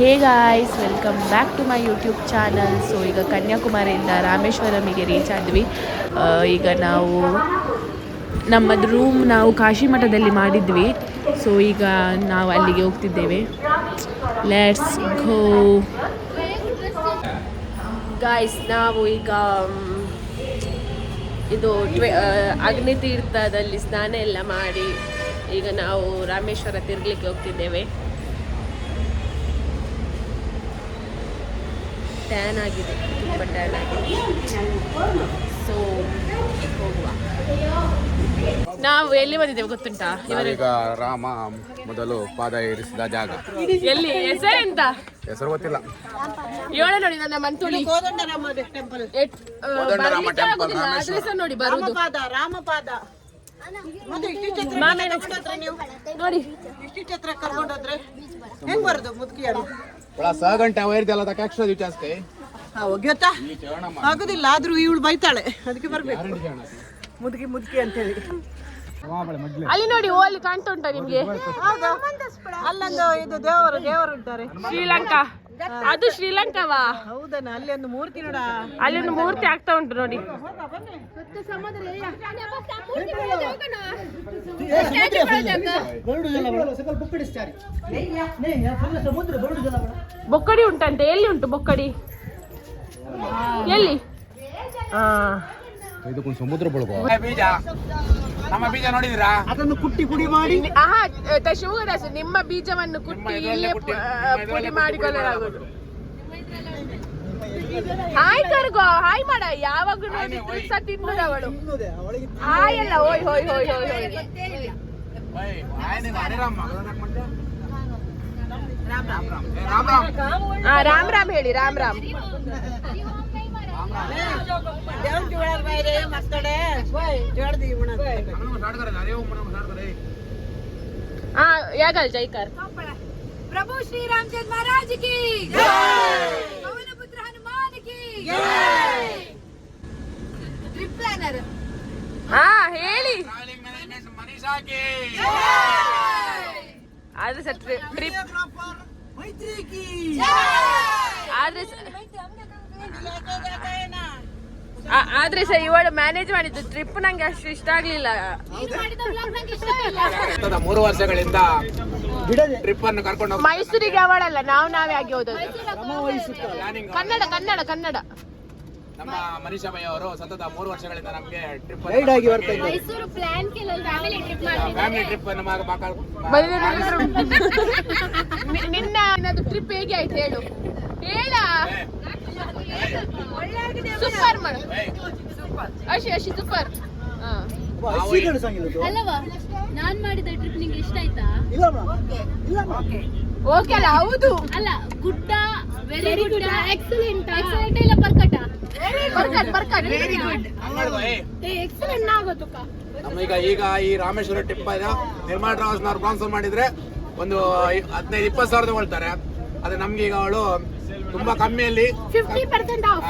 Hey guys, welcome back to my YouTube channel. So ಈಗ ಕನ್ಯಾಕುಮಾರಿಯಿಂದ ರಾಮೇಶ್ವರಮಿಗೆ reach ಆದ್ವಿ. ಈಗ ನಾವು ನಮ್ಮದು ರೂಮ್ ನಾವು ಕಾಶಿ ಮಠದಲ್ಲಿ ಮಾಡಿದ್ವಿ. ಸೊ ಈಗ ನಾವು ಅಲ್ಲಿಗೆ ಹೋಗ್ತಿದ್ದೇವೆ. Let's go guys. ನಾವು ಈಗ ಇದು ಅಗ್ನಿ ತೀರ್ಥದಲ್ಲಿ ಸ್ನಾನ ಎಲ್ಲ ಮಾಡಿ ಈಗ ನಾವು ರಾಮೇಶ್ವರ ತಿರ್ಗಲಿಕ್ಕೆ ಹೋಗ್ತಿದ್ದೇವೆ. ಟ್ಯಾನ್ ಆಗಿದೆ, ತುಂಬ ಟ್ಯಾನ್ ಆಗಿದೆ. ಸೊ ಹೋಗುವ. ನಾವು ಎಲ್ಲಿ ಬಂದಿದ್ದೇವೆ ಗೊತ್ತುಂಟಾ? ಈಗ ರಾಮ ಮೊದಲು ಪಾದ ಇರಿಸಿದ ಜಾಗ. ಎಲ್ಲಿ? ಹೆಸರೆಂತ? ಹೆಸರು ಗೊತ್ತಿಲ್ಲ. ಏಳು ನೋಡಿ ನನ್ನ ಮಂತುಳಿ ನೋಡಿ ಬರುವುದು. ನೋಡಿ ಸಹಗಂಟೆ ಅವೈರ್ದೆಲ್ಲ ತಕ್ಷಣ ವಿಚಾರಿಸ್ತೆ ಹೋಗ್ಯತ್ತಾ ಆಗುದಿಲ್ಲ. ಆದ್ರೂ ಇವಳು ಬೈತಾಳೆ, ಅದಕ್ಕೆ ಬರ್ಬೇಕು. ಮುದುಕಿ ಮುದುಕಿ ಅಂತ ಹೇಳಿ. ಅಲ್ಲಿ ನೋಡಿ, ಅಲ್ಲಿ ಕಾಣ್ತಾ ಉಂಟಾ ನಿಮ್ಗೆ? ಅಲ್ಲೊಂದು ಇದು ದೇವರು ಇದ್ದಾರೆ. ಶ್ರೀಲಂಕಾ, ಅದು ಶ್ರೀಲಂಕಾವಾ? ಹೌದನ? ಅಲ್ಲಿ ಒಂದು ಮೂರ್ತಿ ನೋಡ, ಅಲ್ಲಿ ಒಂದು ಮೂರ್ತಿ ಆಗ್ತಾ ಉಂಟು ನೋಡಿ. ಬೊಕ್ಕಡಿ ಉಂಟಂತೆ. ಎಲ್ಲಿ ಉಂಟು ಬೊಕ್ಕಡಿ? ಎಲ್ಲಿ? ಇದಕ್ಕೊಂದು ಸಮುದ್ರ ಬೀಜ, ನಮ್ಮ ಬೀಜ ನೋಡಿದಿರಾ? ಅದನ್ನು ಕುಟ್ಟಿ ಪುಡಿ ಮಾಡಿ. ಶಿವದಾಸು, ನಿಮ್ಮ ಬೀಜವನ್ನು ಕುಟ್ಟಿ ಇಲ್ಲೇ ಪುಡಿ ಮಾಡಿಕೊಳ್ಳಲಾಗುವುದು. ಹಾಯ್ ಕರ್ಗೋ, ಹಾಯ್ ಮಾಡ. ಯಾವಾಗ ನೋಡಿ ತಿನ್ನುದವಳು ಹಾಯ್ ಅಲ್ಲ. ಹೋಯ್ ಹೋಯ್ ಹೋಯ್ ಹೋಯ್ ಹೋಯ್. ರಾಮ್ ರಾಮ್ ಹೇಳಿ. ರಾಮ್ ರಾಮ್. यागल जयकर. प्रभु श्री रामचंद्र महाराज की जय, पवन पुत्र हनुमान की जय. ट्रिप प्लानर ಹೇಳಿ. ಮನೀಷಾ ಗೆ ಆದ್ರೆ ಸರ್ ಟ್ರಿಪ್ ಮೈತ್ರಿ ಕಿ ಆದ್ರೆ ಸರ್ ಇವಳು ಮ್ಯಾನೇಜ್ ಮಾಡಿದ್ದು ಟ್ರಿಪ್ ನಂಗೆ ಅಷ್ಟು ಇಷ್ಟ ಆಗ್ಲಿಲ್ಲ. 3 ವರ್ಷಗಳಿಂದ ಟ್ರಿಪ್ ಅನ್ನು ಕರ್ಕೊಂಡು ಮೈಸೂರಿಗೆ ಅವಳಲ್ಲ, ನಾವೇ ಆಗಿ ಹೋದದ್ದು. ಕನ್ನಡ ಕನ್ನಡ ಕನ್ನಡ. ನಮ್ಮ ಮನೀಷಾ ಬೈ ಅವರು ಸತತ 3 ವರ್ಷಗಳಿಂದ ನಮಗೆ trip Mysuru plan family trip ಅನ್ನು ನಿನ್ನ ಟ್ರಿಪ್ ಹೇಗೆ ಆಯ್ತು ಹೇಳು. ಹೇಳ. ಸೂಪರ್ ಮಾಡು. ಅಶಿ ಸೂಪರ್. ಅಲ್ಲವಾ? ನಾನ್ ಮಾಡಿದ ಟ್ರಿಪ್ ನಿಂಗೆ ಇಷ್ಟ ಆಯ್ತಾ? ಓಕೆ ಅಲ್ಲ? ಹೌದು. ಅಲ್ಲ, ಗುಡ್ಡ, ವೆರಿ ಗುಡ್, ಎಕ್ಸಲೆಂಟ್ ಇಲ್ಲ ಪರ್ಕಟ? ಪರ್ಕಟ್ ವೆರಿ ಗುಡ್, ಎಕ್ಸಲೆಂಟ್ ಆಗೋದು. ನಮ್ಮೀಗ ಈ ರಾಮೇಶ್ವರ ಟ್ರಿಪ್ ನಿರ್ಮಾಣ ಟ್ರಾವೆಲ್ಸ್ನವ್ರು ಸ್ಪಾನ್ಸರ್ ಮಾಡಿದ್ರೆ ಒಂದು 15-20 ಸಾವಿರ ತಗೊಳ್ತಾರೆ. ಅದೇ ನಮ್ಗೆ ಈಗ ಅವಳು ತುಂಬಾ ಕಮ್ಮಿಯಲ್ಲಿ 50% ಆಫ್.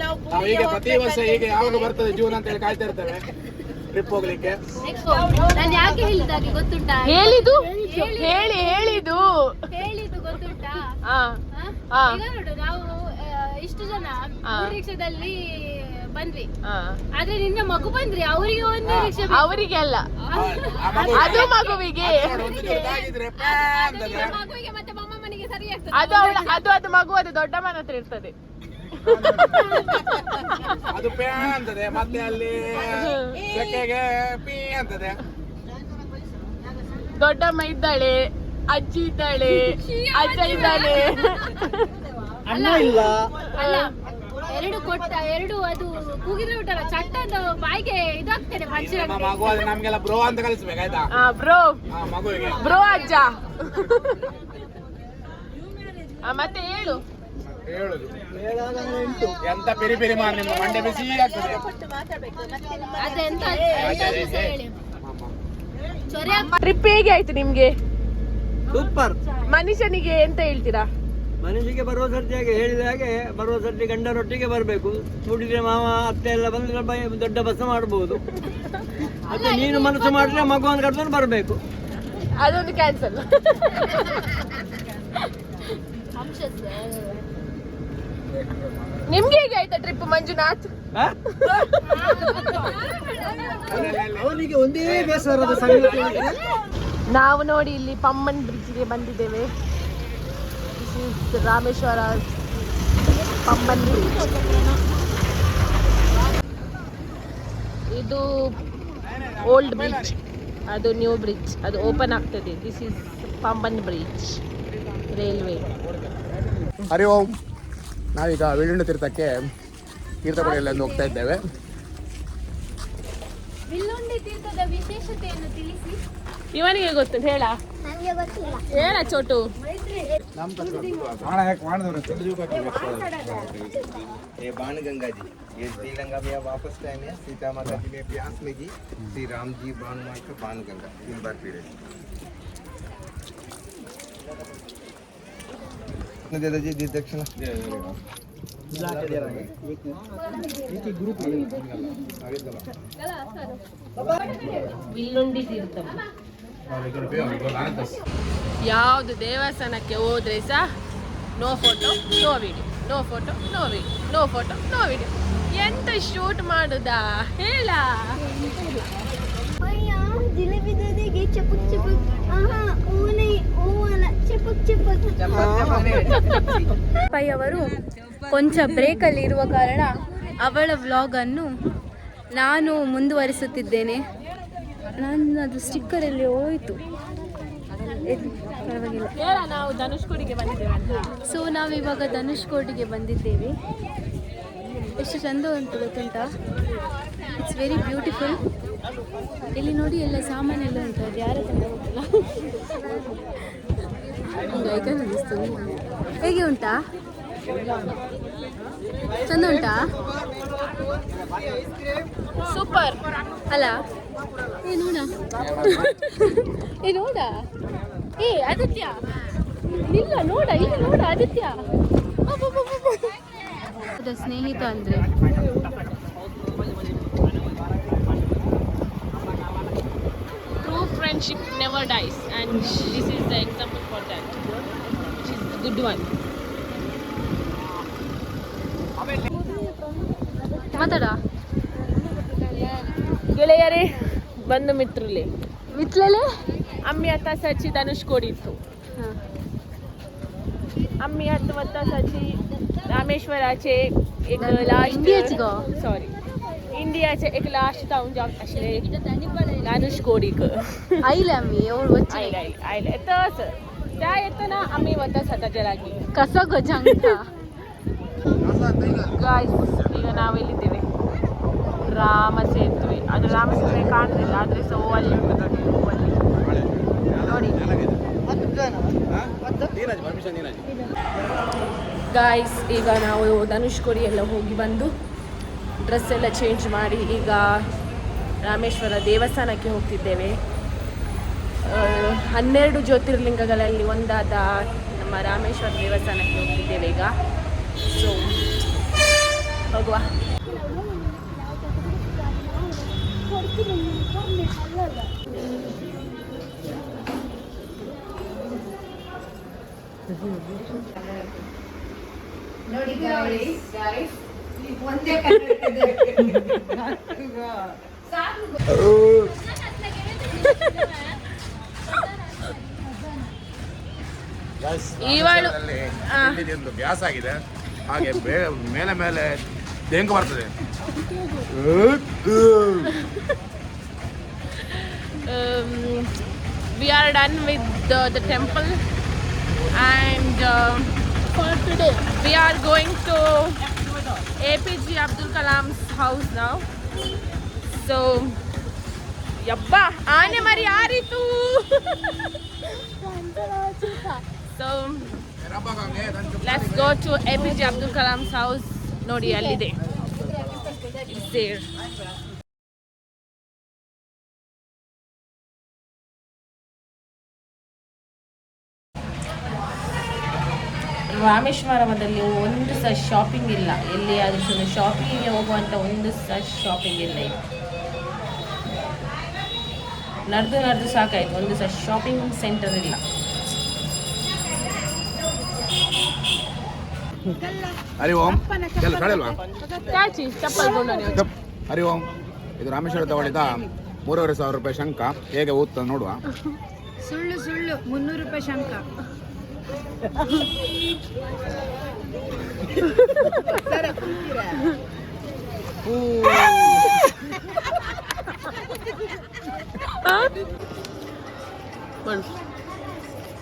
ನಾವು ಈಗ ಪ್ರತಿ ವರ್ಷ ಹೀಗೆ ಯಾವಾಗ ಬರ್ತದೆ ಜೂನ್ ಅಂತ ಹೇಳಿ ಕಾಯ್ತಾ ಇರ್ತೇವೆ ಟ್ರಿಪ್ ಹೋಗ್ಲಿಕ್ಕೆ. ನಾನು ಯಾಕೆ ಹೇಳಿದಾಗೆ ಗೊತ್ತುಂಟಾ? ಹೇಳಿದು ಗೊತ್ತುಂಟಾ? ಈಗ ನೋಡು, ನಾವು ಇಷ್ಟು ಜನ ರಿಕ್ಷಾದಲ್ಲಿ ಬಂದ್ವಿ. ಆದ್ರೆ ನಿನ್ನ ಮಗು ಬಂದ್ರಿ, ಅವರಿಗೆ ಒಂದು ರಿಕ್ಷಾ. ಅವರಿಗೆ ಅಲ್ಲ, ಅದು ಮಗುವಿಗೆ. ಮಗುವಿಗೆ ಮತ್ತೆ ಮಮ್ಮನಿಗೆ ಸರಿ ಆಗ್ತದೆ. ಅದು ಮಗು, ಅದು ದೊಡ್ಡ ಮನ ಹತ್ರ ಇರ್ತದೆ. ಅದು ಪೇ ಅಂತದೆ, ಮತ್ತೆ ಅಲ್ಲಿ ಸೆಕೆಗೆ ಪೀ ಅಂತದೆ. ದೊಡ್ಡಮ್ಮ ಇದ್ದಾಳೆ, ಅಜ್ಜಿ ಇದ್ದಾಳೆ, ಅಜ್ಜ ಇದ್ದಾಳೆ. ಅಣ್ಣ ಇಲ್ಲ. ಅಲ್ಲ, ಎರಡು ಅದು ಕೂಗಿದ್ರೆ ಬಿಟ್ಟಲ್ಲ ಚಟ್ಟ ಅಂತ ಬಾಯಿಗೆ ಇದಾಗ್ತದೆ ಮನುಷ್ಯ. ಮಗು ಅದು ನಮ್ಗೆಲ್ಲ ಬ್ರೋ ಅಂತ ಕಲಿಸ್ಬೇಕಾಯ್ತಾ? ಬ್ರೋ, ಮಗುವಿಗೆ ಬ್ರೋ ಅಜ್ಜ. ಮತ್ತೆ ಹೇಳುದು ಎಂತ ಪೆರಿ ಪೆರಿ ಮಾಡಿ ನಿಮ್ಮ ಮಂಡೆ ಬಿಸಿ ಆಗ್ತದೆ. ಟ್ರಿಪ್ ಹೇಗೆ ಆಯ್ತು ನಿಮ್ಗೆ? ಸೂಪರ್. ಮನುಷ್ಯನಿಗೆ ಎಂತ ಹೇಳ್ತೀರಾ? ಮನುಷ್ಯನಿಗೆ ಬರುವ ಸರ್ತಿಯಾಗಿ ಹೇಳಿದ ಹಾಗೆ ಬರುವ ಸರ್ತಿ ಗಂಡನೊಟ್ಟಿಗೆ ಬರಬೇಕು. ನೋಡಿದ್ರೆ ಮಾವ ಅತ್ತೆ ಎಲ್ಲ ಬಂದ್ರೆ ದೊಡ್ಡ ಬಸ್ ಮಾಡಬಹುದು. ಮತ್ತೆ ನೀನು ಮನಸ್ಸು ಮಾಡಿದ್ರೆ ಮಗುವನ್ನು ಕರ್ಕೊಂಡು ಬರಬೇಕು. ಅದೊಂದು ಕ್ಯಾನ್ಸಲ್. ನಿಮ್ಗೆ ಹೇಗೆ ಆಯ್ತಾ ಟ್ರಿಪ್ ಮಂಜುನಾಥ್? ಅವನಿಗೆ ಒಂದೇ ಬೇಸರದ ಸಂಗತಿ ನಾವು ನೋಡಿ ಇಲ್ಲಿ ಪಮ್ಮನ್ ಬ್ರಿಡ್ಜ್ಗೆ ಬಂದಿದ್ದೇವೆ. ರಾಮೇಶ್ವರ ಪಮ್ಮನ್ ಬ್ರಿಡ್ಜ್. ಇದು ಓಲ್ಡ್ ಬ್ರಿಡ್ಜ್, ಅದು ನ್ಯೂ ಬ್ರಿಡ್ಜ್, ಅದು ಓಪನ್ ಆಗ್ತದೆ. This is Pamban bridge railway. Hari Om. ನಾವೀಗ ವಿಳ್ಳುಂಡ ತೀರ್ಥಕ್ಕೆ ತೀರ್ಥಪಡಿಯಲ್ಲಿ ಹೋಗ್ತಾ ಇದ್ದೇವೆ. ವಿಲ್ಲುಂಡಿ ತೀರ್ಥದ ವಿಶೇಷತೆಯನ್ನು ತಿಳಿಸಿ. ಇವನಿಗೆ ಗೊತ್ತು ಹೇಳ, ನನಗೆ ಗೊತ್ತಿಲ್ಲ. ಹೇಳ ಚೋಟು. ये बाणगंगा जी, ये श्रीलंका में वापस टाइम है। सीता माता जी ने प्यास लगी, श्री राम जी बाण मार कर बाणगंगा 3 बार पीड़े दे दो जी दक्षिणा। ವಿಲ್ಲುಂಡಿ ತೀರ್ಥ. ಯಾವುದು ದೇವಸ್ಥಾನಕ್ಕೆ ಹೋದ್ರೆ ಸಹ no photo no video, no photo no video, no photo no video. ಎಂತ ಶೂಟ್ ಮಾಡುದಾ ಹೇಳ? ಜಿಲೇಬಿ ದೋದೆಗೆ ಚಪಕ್ ಚಪಕ್. ಓನೆ ಓವಲ ಚಪಕ್ ಚಪಕ್. ಪೈ ಅವರು ಕೊಂಚ ಬ್ರೇಕಲ್ಲಿ ಇರುವ ಕಾರಣ ಅವಳ ವ್ಲಾಗನ್ನು ನಾನು ಮುಂದುವರಿಸುತ್ತಿದ್ದೇನೆ. ನನ್ನದು ಸ್ಟಿಕ್ಕರಲ್ಲಿ ಹೋಯಿತು, ಪರವಾಗಿಲ್ಲ. ಹೇಳ, ನಾವು ಧನುಷ್ಕೋಡಿಗೆ ಬಂದಿದ್ದೇವೆ ಅಂತ. ಸೊ ನಾವಿವಾಗ ಧನುಷ್ಕೋಟಿಗೆ ಬಂದಿದ್ದೇವೆ. ಎಷ್ಟು ಚಂದ ಉಂಟು ಗೊತ್ತುಂಟಾ? It's very beautiful. ಇಲ್ಲಿ ನೋಡಿ ಎಲ್ಲ ಸಾಮಾನೆಲ್ಲ ಉಂಟು, ಅದು ಯಾರ ತಂಡ ಗೊತ್ತಿಲ್ಲ. ಒಂದು ಐಕನ್ ಅನ್ನಿಸ್ತು. ಹೇಗೆ ಉಂಟಾ? ಚಂದ ಉಂಟಾ? ಸೂಪರ್ ಅಲ್ಲ? ಏ ನೋಡ, ಏ ನೋಡ, ಏ ಆದಿತ್ಯ ಇಲ್ಲ ನೋಡ, ಇಲ್ಲಿ ನೋಡ ಆದಿತ್ಯ. ಸ್ನೇಹಿತ ಅಂದ್ರೆ true friendship never dies, and this is the example for that. She's the good one. ಮಾತಾಡ. ಗೆಳೆಯರೇ, ಬಂಧು ಮಿತ್ರಲೆ, ಮಿತ್ಲಲೆ आम्ही आता सची धनुष्कोडी इथो. आम्ही आता सची रामेश्वराचे एक इंडियाच गो. सॉरी, इंडियाचे एक लास्ट जाऊन जाऊ असले धनुष्कोडीक. आईला आम्ही एवढं वच्ची आयले तस त्या येताना आम्ही वता सताच्या लागी कसा गजांग ಗಾಯ್ಸ್. ಈಗ ನಾವೆಲ್ಲಿದ್ದೇವೆ? ರಾಮ ಸೇತುವೆ. ಅದು ರಾಮ ಸೇತುವೆ ಕಾಣುದಿಲ್ಲ, ಆದರೆ ಸೊ ಅಲ್ಲಿ ಉಂಟು ನೋಡಿ, ಅಲ್ಲಿ ನೋಡಿ. ಗಾಯ್ಸ್, ಈಗ ನಾವು ಧನುಷ್ಕೋಡಿ ಎಲ್ಲ ಹೋಗಿ ಬಂದು ಡ್ರೆಸ್ ಎಲ್ಲ ಚೇಂಜ್ ಮಾಡಿ ಈಗ ರಾಮೇಶ್ವರ ದೇವಸ್ಥಾನಕ್ಕೆ ಹೋಗ್ತಿದ್ದೇವೆ. 12 ಜ್ಯೋತಿರ್ಲಿಂಗಗಳಲ್ಲಿ ಒಂದಾದ ನಮ್ಮ ರಾಮೇಶ್ವರ ದೇವಸ್ಥಾನಕ್ಕೆ ಹೋಗ್ತಿದ್ದೇವೆ ಈಗ. ಸೊ ಹೋಗುವ. ನೋಡಿ ಗಾಯ್ಸ್ ಒಂದೇ ಇವಳು ಒಂದು ಗ್ಯಾಸ್ ಆಗಿದೆ, ಹಾಗೆ ಮೇಲೆ ಮೇಲೆ ದೇಂಗ ಬರ್ತದೆ. we are done with the temple, and for today we are going to APJ Abdul Kalam's house now. So yabba aane mari yaaritu. So let's go to APJ Abdul Kalam's house. Nodi allide, it's there. ರಾಮೇಶ್ವರಮದಲ್ಲಿ ಒಂದು ಸಹ shopping ಇಲ್ಲ. ಎಲ್ಲಿ ಆದರೂ ಶಾಪಿಂಗಿಗೆ ಹೋಗುವಂಥ ಒಂದು ಸಹ shopping ಇಲ್ಲ. ಈಗ ನಡೆದು ಸಾಕಾಯ್ತು, ಒಂದು ಸಹ ಶಾಪಿಂಗ್ ಸೆಂಟರ್ ಇಲ್ಲ. ಹರಿ ಓಂ ಎಲ್ಲ ಕಳೆಲ್ವಾ ಕ್ಯಾಚಿ ಚಪ್ಪಲ್ ಬೋಂಡನೆ ಹರಿ ಓಂ. ಇದು ರಾಮೇಶ್ವರ ತಗೊಳ್ಳಿದ 3,500 ರೂಪಾಯಿ ಶಂಕ. ಹೇಗೆ ಊದ್ತ ನೋಡುವ. ಸುಳ್ಳು 300 ರೂಪಾಯಿ ಶಂಕ.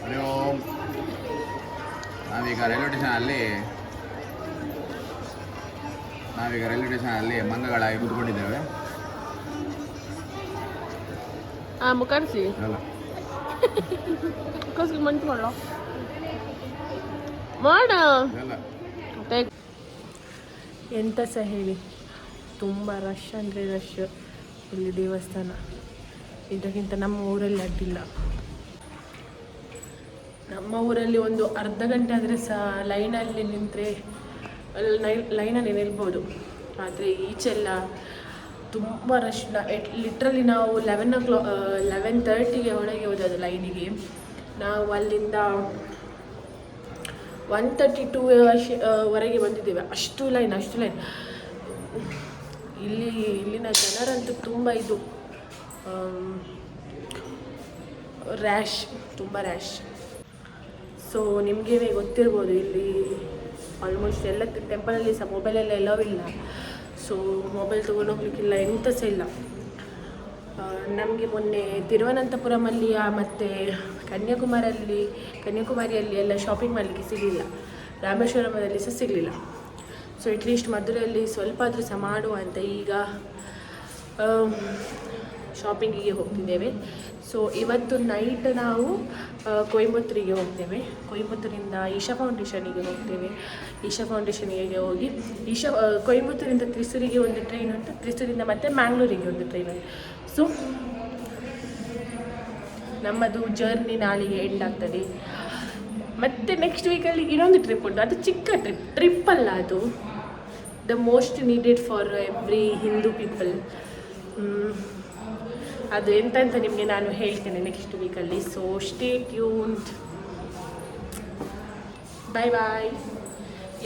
ಹರಿ ಓಂ. ನಾವೀಗ ರೈಲ್ವೆ ಸ್ಟೇಷನ್ ಅಲ್ಲಿ ಮಂಗಗಳಾಗಿ ಕೂತ್ಕೊಂಡಿದ್ದೇವೆ. ಮುಖರ್ಸಿ ಅಲ್ಲ ಮಂಟು ಮಾಡ ಇದೆಲ್ಲ ಎಂತ ಸಹ ಹೇಳಿ, ತುಂಬ ರಶ್ ಅಂದರೆ ರಶ್ ಇಲ್ಲಿ ದೇವಸ್ಥಾನ. ಇದಕ್ಕಿಂತ ನಮ್ಮ ಊರಲ್ಲಿ ಅಡ್ಡಿಲ್ಲ. ನಮ್ಮ ಊರಲ್ಲಿ ಒಂದು ಅರ್ಧ ಗಂಟೆ ಆದರೆ ಸಹ ಲೈನಲ್ಲಿ ನಿಂತರೆ ಲೈನಲ್ಲಿ ನಿಲ್ಬೋದು. ಆದರೆ ಈಚೆಲ್ಲ ತುಂಬ ರಶ್. ಲಿಟ್ರಲಿ ನಾವು 11:30ಗೆ ಒಳಗೆ ಹೋದದ್ದು ಲೈನಿಗೆ. ನಾವು ಅಲ್ಲಿಂದ 1:32 ವರೆಗೆ ಬಂದಿದ್ದೇವೆ. ಅಷ್ಟು ಲೈನ್. ಇಲ್ಲಿನ ಜನರಂತೂ ತುಂಬ ಇದು ತುಂಬ ರ್ಯಾಶ್. ಸೊ ನಿಮಗೆ ಗೊತ್ತಿರ್ಬೋದು, ಇಲ್ಲಿ ಆಲ್ಮೋಸ್ಟ್ ಎಲ್ಲ ಟೆಂಪಲಲ್ಲಿ ಸಹ ಮೊಬೈಲೆಲ್ಲ ಎಲ್ಲವೂ ಇಲ್ಲ. ಸೊ ಮೊಬೈಲ್ ತೊಗೊಂಡು ಹೋಗ್ಲಿಕ್ಕಿಲ್ಲ, ಎಂತ ಸಹ ಇಲ್ಲ. ನಮಗೆ ಮೊನ್ನೆ ತಿರುವನಂತಪುರಮಲ್ಲಿ ಮತ್ತು ಕನ್ಯಾಕುಮಾರಿಯಲ್ಲಿ ಎಲ್ಲ ಶಾಪಿಂಗ್ ಮಾಡಲಿಕ್ಕೆ ಸಿಗಲಿಲ್ಲ. ರಾಮೇಶ್ವರಮದಲ್ಲಿ ಸಹ ಸಿಗಲಿಲ್ಲ. ಸೊ ಅಟ್ಲೀಸ್ಟ್ ಮಧುರೆಯಲ್ಲಿ ಸ್ವಲ್ಪ ಆದರೂ ಸಹ ಮಾಡುವ ಅಂತ ಈಗ ಶಾಪಿಂಗಿಗೆ ಹೋಗ್ತಿದ್ದೇವೆ. ಸೊ ಇವತ್ತು ನೈಟ್ ನಾವು ಕೊಯಂಬತ್ತೂರಿಗೆ ಹೋಗ್ತೇವೆ. ಕೊಯಂಬತ್ತೂರಿಂದ ಈಶಾ ಫೌಂಡೇಶನಿಗೆ ಹೋಗ್ತೇವೆ. ಈಶಾ ಫೌಂಡೇಶನಿಗೆ ಹೋಗಿ ಕೊಯಂಬತ್ತೂರಿಂದ ತ್ರಿಸೂರಿಗೆ ಒಂದು ಟ್ರೈನ್ ಉಂಟು. ತ್ರಿಸೂರಿಂದ ಮತ್ತು ಮ್ಯಾಂಗ್ಳೂರಿಗೆ ಒಂದು ಟ್ರೈನ್ ಉಂಟು. ಸೊ ನಮ್ಮದು ಜರ್ನಿ ನಾಳೆಗೆ ಎಂಡ್ ಆಗ್ತದೆ. ಮತ್ತು ನೆಕ್ಸ್ಟ್ ವೀಕಲ್ಲಿ ಇನ್ನೊಂದು ಟ್ರಿಪ್ ಉಂಟು. ಅದು ಚಿಕ್ಕ ಟ್ರಿಪ್ ಅಲ್ಲ, ಅದು the most needed for every Hindu people. ಅದು ಎಂತ ನಿಮಗೆ ನಾನು ಹೇಳ್ತೇನೆ ನೆಕ್ಸ್ಟ್ ವೀಕಲ್ಲಿ. So stay tuned. ಬಾಯ್.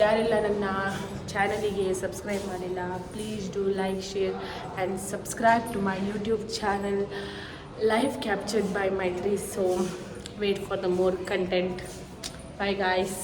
ಯಾರೆಲ್ಲ ನನ್ನ ಚಾನಲಿಗೆ ಸಬ್ಸ್ಕ್ರೈಬ್ ಮಾಡಿಲ್ಲ, please do like, share and subscribe to my YouTube channel live captured by Maitri. So wait for the more content. Bye guys.